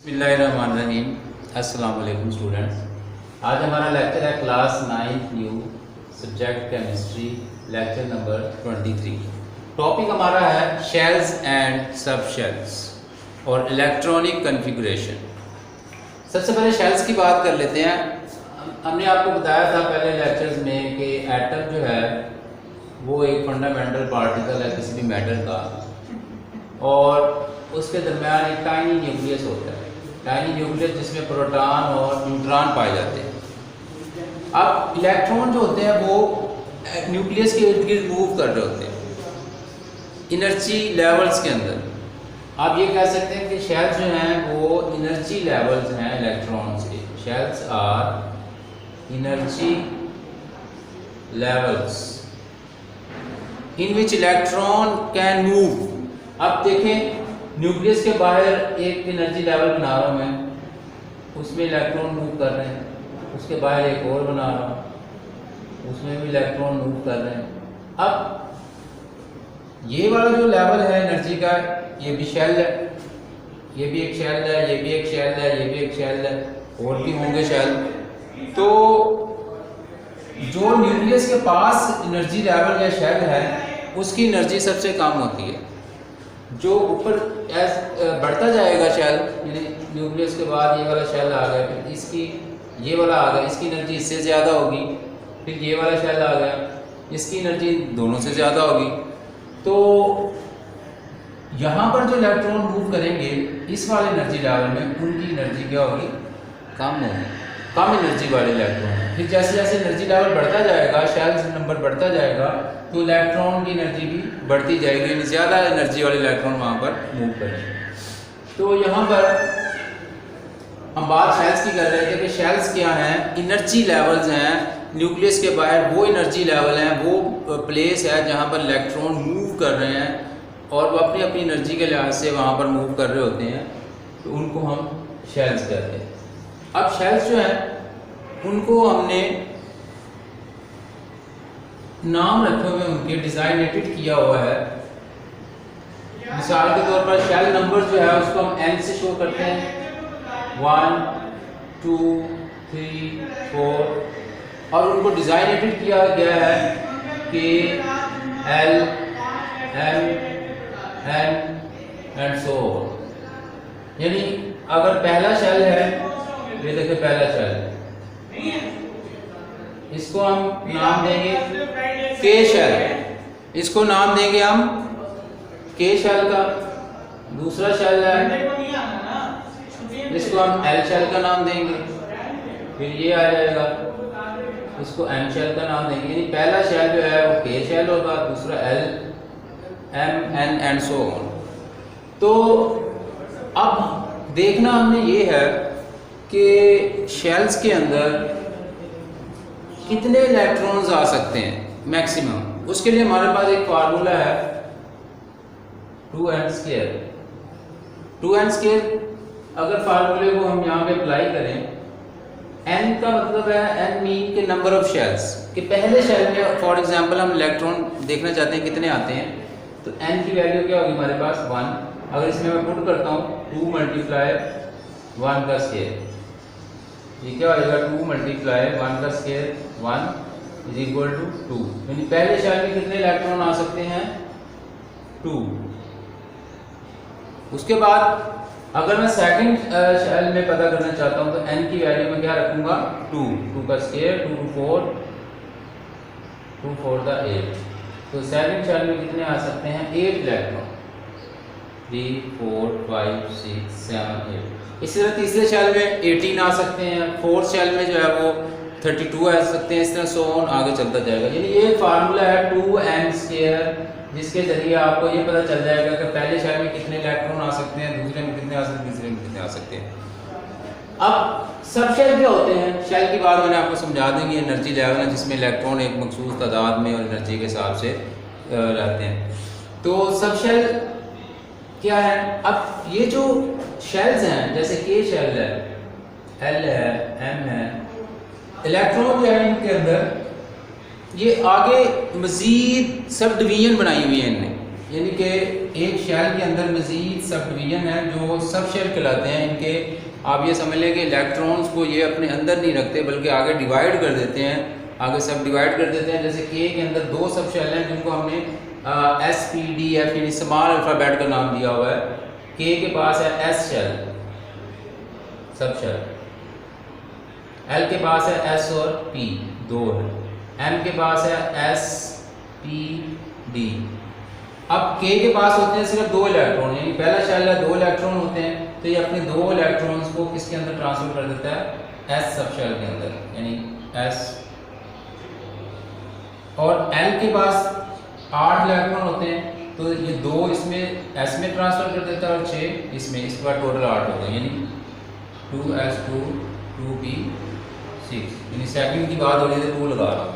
बिस्मिल्लाहिर्रहमानिर्रहीम। अस्सलाम वालेकुम स्टूडेंट्स। आज हमारा लेक्चर है class 9 new subject chemistry, lecture number 23। Topic हमारा है शेल्स एंड सब शेल्स और इलेक्ट्रॉनिक कन्फिगरेशन। सबसे पहले शेल्स की बात कर लेते हैं। हमने आपको बताया था पहले लेक्चर्स में कि एटम जो है वो एक फंडामेंटल पार्टिकल है किसी भी मैटर का, और उसके दरमियान एक टाइनी न्यूक्लियस होता है। टाइनी न्यूक्लियस जिसमें प्रोटॉन और न्यूट्रॉन पाए जाते हैं। अब इलेक्ट्रॉन जो होते हैं वो न्यूक्लियस के इर्द गिर्द मूव कर रहे होते हैं एनर्जी लेवल्स के अंदर। आप ये कह सकते हैं कि शेल्स जो हैं वो एनर्जी लेवल्स हैं इलेक्ट्रॉन्स के। Shells are energy levels in which electron can move. अब देखें, न्यूक्लियस के बाहर एक एनर्जी लेवल बना रहा हूँ मैं, उसमें इलेक्ट्रॉन मूव कर रहे हैं। उसके बाहर एक और बना रहा हूँ, उसमें भी इलेक्ट्रॉन मूव कर रहे हैं। अब ये वाला जो लेवल है एनर्जी का, ये भी शेल है, ये भी एक शेल है, ये भी एक शेल है, ये भी एक शेल है, और भी होंगे शेल। तो जो न्यूक्लियस के पास एनर्जी लेवल या शेल है उसकी एनर्जी सबसे कम होती है। जो ऊपर बढ़ता जाएगा शेल, यानी न्यूक्लियस के बाद ये वाला शेल आ गया, फिर इसकी ये वाला आ गया, इसकी एनर्जी इससे ज़्यादा होगी। फिर ये वाला शेल आ गया, इसकी एनर्जी दोनों से ज़्यादा होगी। तो यहाँ पर जो इलेक्ट्रॉन मूव करेंगे इस वाले एनर्जी लेवल में, उनकी एनर्जी क्या होगी? कम होगी, कम एनर्जी वाले इलेक्ट्रॉन। फिर जैसे जैसे एनर्जी लेवल बढ़ता जाएगा, शेल्स नंबर बढ़ता जाएगा, तो इलेक्ट्रॉन की एनर्जी भी बढ़ती जाएगी, यानी ज़्यादा एनर्जी वाले इलेक्ट्रॉन वहाँ पर मूव करेंगे। तो यहाँ पर हम बात शेल्स की कर रहे थे कि शेल्स क्या हैं? एनर्जी लेवल्स हैं। न्यूक्लियस के बाहर वो एनर्जी लेवल हैं, वो प्लेस है जहाँ पर इलेक्ट्रॉन मूव कर रहे हैं और वो अपनी अपनी एनर्जी के लिहाज से वहाँ पर मूव कर रहे होते हैं। तो उनको हम शेल्स कहते हैं। अब शेल्स जो हैं उनको हमने नाम रखे हुए, उनके डिजाइनेटेड किया हुआ है। मिसाल के तौर पर शेल नंबर जो है उसको हम n से शो करते हैं, 1 2 3 4, और उनको डिजाइनेटेड किया गया है कि L M N and so. यानी अगर पहला शेल है, ये देखिए पहला शेल, इसको हम नाम देंगे के शेल, इसको नाम देंगे हम के शेल का। दूसरा शेल है, इसको हम एल शेल का नाम देंगे। फिर ये आ जाएगा, इसको एम शेल का नाम देंगे। यानी पहला शेल जो है वो के शेल होगा, दूसरा L M N and so on. तो अब देखना हमने ये है कि शेल्स के अंदर कितने इलेक्ट्रॉन्स आ सकते हैं मैक्सिमम। उसके लिए हमारे पास एक फार्मूला है 2n²। 2n², अगर फार्मूले को हम यहाँ पे अप्लाई करें, n का मतलब है n मीन के नंबर ऑफ शेल्स, कि पहले शेल में फॉर एग्जांपल हम इलेक्ट्रॉन देखना चाहते हैं कितने आते हैं, तो n की वैल्यू क्या होगी हमारे पास? 1। अगर इसमें मैं पुट करता हूँ 2 × 1 का स्क्वायर, ये क्या हो जाएगा? 2 × 1 का स्क्वायर 1 = 2। यानी पहले शेल में कितने इलेक्ट्रॉन आ सकते हैं? 2। उसके बाद अगर मैं सेकंड शेल में पता करना चाहता हूँ तो n की वैल्यू में क्या रखूंगा? 2 का स्क्वायर 2 × 4, 2 4 द 8। तो सेकंड शेल में कितने आ सकते हैं? 8 इलेक्ट्रॉन, 3 4 5 6 7 8। इसी तरह तीसरे शेल में 18 आ सकते हैं, फोर्थ शेल में जो है वो 32 आ सकते हैं। इस तरह सो ऑन आगे चलता जाएगा। यानी ये फार्मूला है 2n², जिसके जरिए आपको ये पता चल जाएगा कि पहले शेल में कितने इलेक्ट्रॉन आ सकते हैं, दूसरे में कितने आ सकते हैं, तीसरे में कितने आ सकते हैं। अब सब शेल क्या होते हैं? शेल की बात मैंने आपको समझा देंगे। एनर्जी लेवल है जिसमें इलेक्ट्रॉन एक मखसूस तादाद में और एनर्जी के हिसाब से रहते हैं। तो सब शेल क्या है? अब ये जो शेल्स हैं, जैसे के शेल है, एल है, एम है, इलेक्ट्रॉन जो है इनके अंदर ये आगे मजीद सब डिवीजन बनाई हुई है इनने। यानी कि एक शेल के अंदर मज़ीद सब डिवीज़न है जो सब शेल कहलाते हैं। इनके आप ये समझ लें कि इलेक्ट्रॉन्स को ये अपने अंदर नहीं रखते बल्कि आगे डिवाइड कर देते हैं, आगे सब डिवाइड कर देते हैं। जैसे के अंदर दो सब शेल हैं जिनको हमने एस पी डी एफ यानी स्मॉल अल्फ़ाबेट का नाम दिया हुआ है। के पास है s shell sub shell, L के पास है एस और पी दो है, एम के पास है एस पी डी। अब के पास होते हैं सिर्फ दो इलेक्ट्रॉन, यानी पहला शेल है दो इलेक्ट्रॉन होते हैं, तो ये अपने दो इलेक्ट्रॉन्स को किसके अंदर ट्रांसफर कर देता है एस सब शेल के अंदर, यानी एस। और एल के पास 8 इलेक्ट्रॉन होते हैं, तो ये दो इसमें एस में ट्रांसफर कर देता है और 6 इसमें, इसके बाद टोटल 8 हो गए, यानी 2s2 2p6, यानी सेकंड की बात हो रही है 2 लगा रहा हूँ।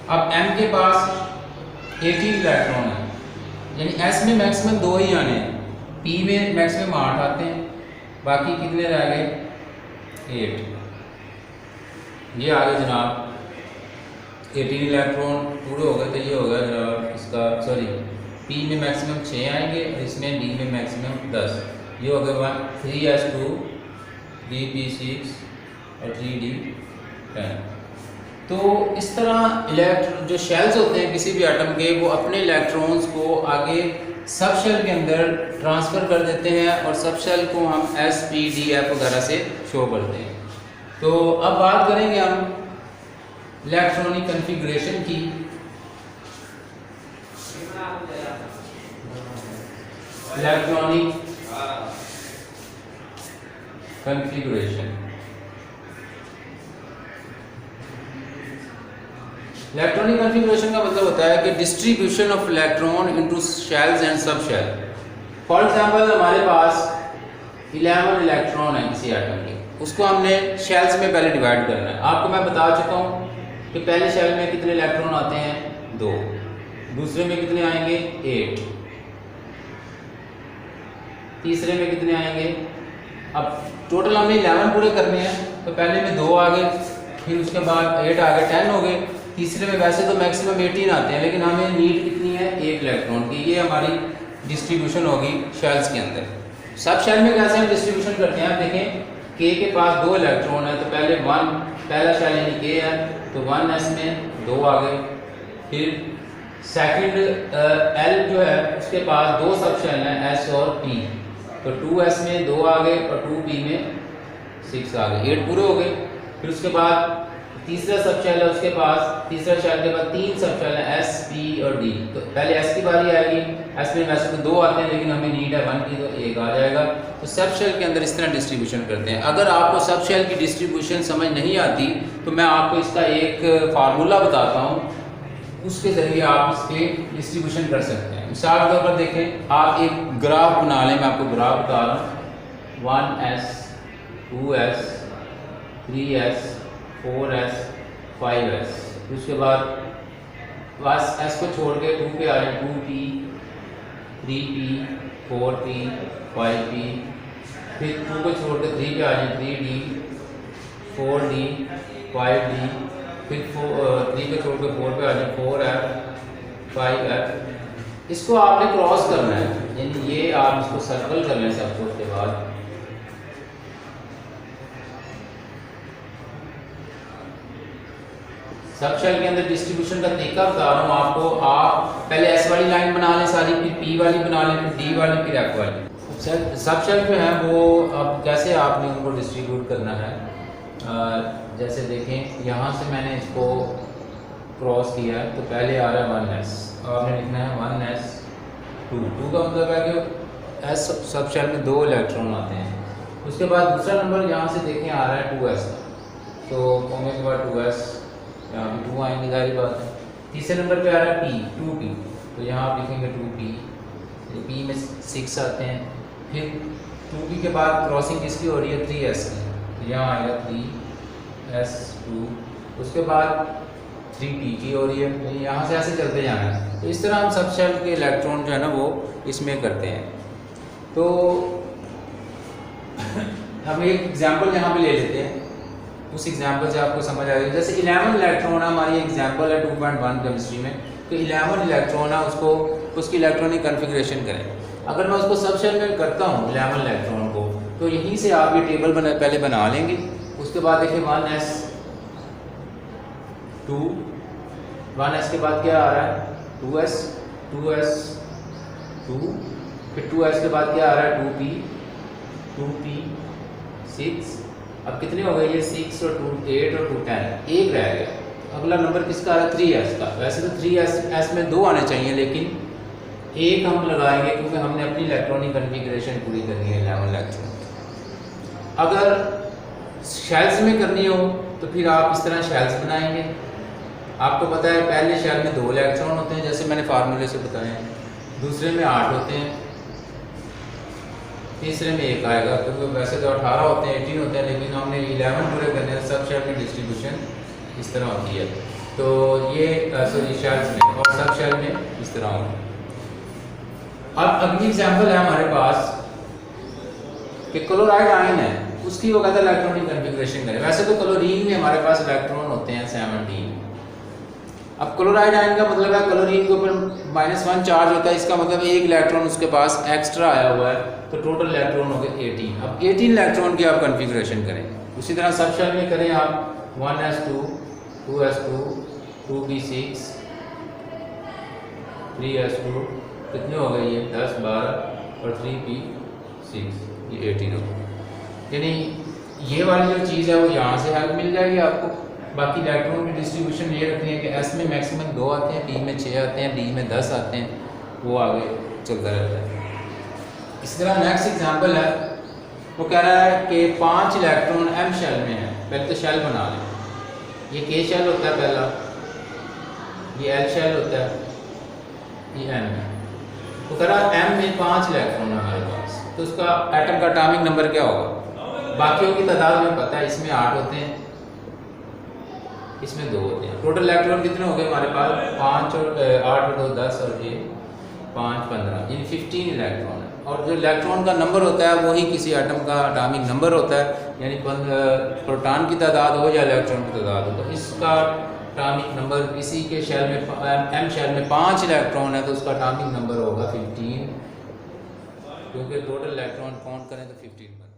अब m के पास 18 इलेक्ट्रॉन है, यानी s में मैक्सिमम 2 ही आने हैं, p में मैक्सिमम 8 आते हैं, बाकी कितने रह गए 8। ये आ गए जनाब 18 इलेक्ट्रॉन पूरे हो गए, तो ये हो गया जनाब इसका, सॉरी p में मैक्सिमम 6 आएंगे और इसमें d में मैक्सिमम 10। ये हो गया 3s2 3p6 और 3d10। तो इस तरह जो शेल्स होते हैं किसी भी एटम के, वो अपने इलेक्ट्रॉन्स को आगे सब शेल के अंदर ट्रांसफ़र कर देते हैं और सब शेल को हम एस पी डी एफ वगैरह से शो करते हैं। तो अब बात करेंगे हम इलेक्ट्रॉनिक कन्फिग्रेशन की। इलेक्ट्रॉनिक कन्फिग्रेशन, इलेक्ट्रॉनिक कन्फिग्रेशन का मतलब होता है कि distribution of electron into shells and sub shell. For example हमारे पास 11 इलेक्ट्रॉन है किसी एटम के, उसको हमने शेल्स में पहले डिवाइड करना है। आपको मैं बता चुका हूँ कि पहले शेल में कितने इलेक्ट्रॉन आते हैं 2, दूसरे में कितने आएंगे 8, तीसरे में कितने आएंगे, अब टोटल हमने 11 पूरे करने हैं, तो पहले में 2 आ गए, फिर उसके बाद 8 आ गए, 10 हो गए। तीसरे में वैसे तो मैक्सिमम 18 आते हैं, लेकिन हमें नीड कितनी है 1 इलेक्ट्रॉन की। ये हमारी डिस्ट्रीब्यूशन होगी शेल्स के अंदर। सब शेल में कैसे हम डिस्ट्रीब्यूशन करते हैं, आप देखें के पास 2 इलेक्ट्रॉन है, तो पहले 1 पहला शेल यानी के है, तो 1s में 2 आ गए। फिर सेकंड एल जो है उसके पास 2 सब शेल हैं एस और पी, तो 2s में 2 आ गए और 2p में 6 आ गए, 8 पूरे हो गए। फिर उसके बाद तीसरा सब शेल है उसके पास, तीसरा शेल के बाद 3 सब शेल है एस पी और डी, तो पहले एस की बारी आएगी। एस में वैसे तो 2 आते हैं लेकिन हमें नीड है 1 की, तो 1 आ जाएगा। तो सब शेल के अंदर इस तरह डिस्ट्रीब्यूशन करते हैं। अगर आपको सब शेल की डिस्ट्रीब्यूशन समझ नहीं आती तो मैं आपको इसका एक फार्मूला बताता हूँ, उसके ज़रिए आप इसके डिस्ट्रीब्यूशन कर सकते हैं। मिसाल के तौर पर देखें, आप एक ग्राफ बना लें, मैं आपको ग्राफ बता रहा हूँ, 1s 2s 3s 4s 5s, उसके बाद बस s को छोड़ के 2 पे आ जाए, 2p 3p 4p 5p, फिर 2 को छोड़ के 3 पे आ जाए, 3d 4d 5d, फिर 3 को छोड़ के 4 पे आ जाए, 4f 5f। इसको आपने क्रॉस करना है, यानी ये आप इसको सर्कल कर लें सबको। उसके बाद सब शेल के अंदर डिस्ट्रीब्यूशन का तरीका बता रहा हूँ आपको। आप पहले एस वाली लाइन बना लें सारी, फिर पी वाली बना लें, फिर डी वाली, फिर एफ वाली। सब शेल जो है वो अब कैसे आपने उनको डिस्ट्रीब्यूट करना है, जैसे देखें यहाँ से मैंने इसको क्रॉस किया है, तो पहले आ रहा है 1s, आपने लिखना है 1s 2 का मतलब है कि एस सब शेल में 2 इलेक्ट्रॉन आते हैं। उसके बाद दूसरा नंबर यहाँ से देखें आ रहा है 2s, तो होने के बाद 2s यहाँ पे 2 आएंगे, जारी बात है। तीसरे नंबर पे आ रहा है p 2p, तो यहाँ आप लिखेंगे 2p, p में 6 आते हैं। फिर 2p के बाद क्रॉसिंग किसकी हो रही है 3s की, तो यहाँ आएगा 3s2, उसके बाद 3p की हो रही है, तो यहाँ से ऐसे चलते जाना है। तो इस तरह हम सब शेल के इलेक्ट्रॉन जो है ना वो इसमें करते हैं। तो हम एक एग्जाम्पल यहाँ पे ले लेते हैं, उस एग्जाम्पल से आपको समझ आ जाएगा। जैसे 11 इलेक्ट्रॉन हमारी एग्जाम्पल है 2.1 केमिस्ट्री में, तो 11 इलेक्ट्रॉन है, उसको उसकी इलेक्ट्रॉनिक कन्फिग्रेशन करें। अगर मैं उसको सब शेल में करता हूँ 11 इलेक्ट्रॉन को, तो यहीं से आप ये टेबल पहले बना लेंगे। उसके बाद देखिए 1s 2, 1s के बाद क्या आ रहा है 2s 2, फिर 2s के बाद क्या आ रहा है 2p 6। अब कितने हो गए ये 6 और 2 8 और 2 10, एक रह गया। अगला नंबर किसका आ रहा है 3s का। वैसे तो 3s में 2 आने चाहिए, लेकिन एक हम लगाएंगे क्योंकि हमने अपनी इलेक्ट्रॉनिक कन्फिग्रेशन पूरी करनी है 11 इलेक्ट्रॉन। अगर शेल्स में करनी हो तो फिर आप इस तरह शेल्स बनाएंगे। आपको पता है पहले शेल में 2 इलेक्ट्रॉन होते हैं, जैसे मैंने फार्मूले से बताया, दूसरे में 8 होते हैं, तीसरे में 1 आएगा। क्योंकि वैसे तो 18 होते हैं 18 होते हैं, लेकिन हमने 11 पूरे करने हैं। सब शेल में डिस्ट्रीब्यूशन इस तरह होती है। तो ये सॉरी शेल्स में, और सब शेल में इस तरह होगा। अब अगली एग्जांपल है हमारे पास कि क्लोराइड आयन है, उसकी वो कहता है इलेक्ट्रॉनिक कन्फिग्रेशन करें। वैसे तो क्लोरीन में हमारे पास इलेक्ट्रॉन होते हैं 17। अब क्लोराइड आयन का मतलब है क्लोरीन के ऊपर -1 चार्ज होता है, इसका मतलब एक इलेक्ट्रॉन उसके पास एक्स्ट्रा आया हुआ है, तो टोटल इलेक्ट्रॉन हो गए 18। अब 18 इलेक्ट्रॉन की आप कन्फिग्रेशन करें। उसी तरह सब शेल में करें आप 1s2 2s2 2p6 3s2, कितने हो गए ये 10 12 और 3p6, ये 18 हो गए। यानी ये वाली जो चीज़ है वो यहाँ से हेल्प मिल जाएगी आपको। बाकी इलेक्ट्रॉन की डिस्ट्रीब्यूशन ये रखनी है कि एस में मैक्सिमम 2 आते हैं, पी में 6 आते हैं, डी में 10 आते हैं, वो आगे चलता रहता है। इस तरह नेक्स्ट एग्जांपल है, वो कह रहा है कि 5 इलेक्ट्रॉन एम शेल में है। पहले तो शेल बना लें। ये के शेल होता है पहला, ये एल शेल होता है, ये एम है। तो कह रहा है एम में 5 इलेक्ट्रॉन है हमारे पास, तो उसका एटम का एटॉमिक नंबर क्या होगा। बाकियों की तादाद हमें पता है, इसमें 8 होते हैं, इसमें 2 होते हैं। टोटल इलेक्ट्रॉन कितने हो गए हमारे पास 5 और 8 और 2 10 और ये 5 15, यानी 15 इलेक्ट्रॉन है। और जो इलेक्ट्रॉन का नंबर होता है वही किसी एटम का एटॉमिक नंबर होता है, यानी प्रोटॉन की तादाद हो या इलेक्ट्रॉन की तादाद हो। तो इसका एटॉमिक नंबर इसी के शेल में एम शेल में 5 इलेक्ट्रॉन है, तो उसका एटॉमिक नंबर होगा 15, क्योंकि टोटल इलेक्ट्रॉन काउंट करें तो 15 बने।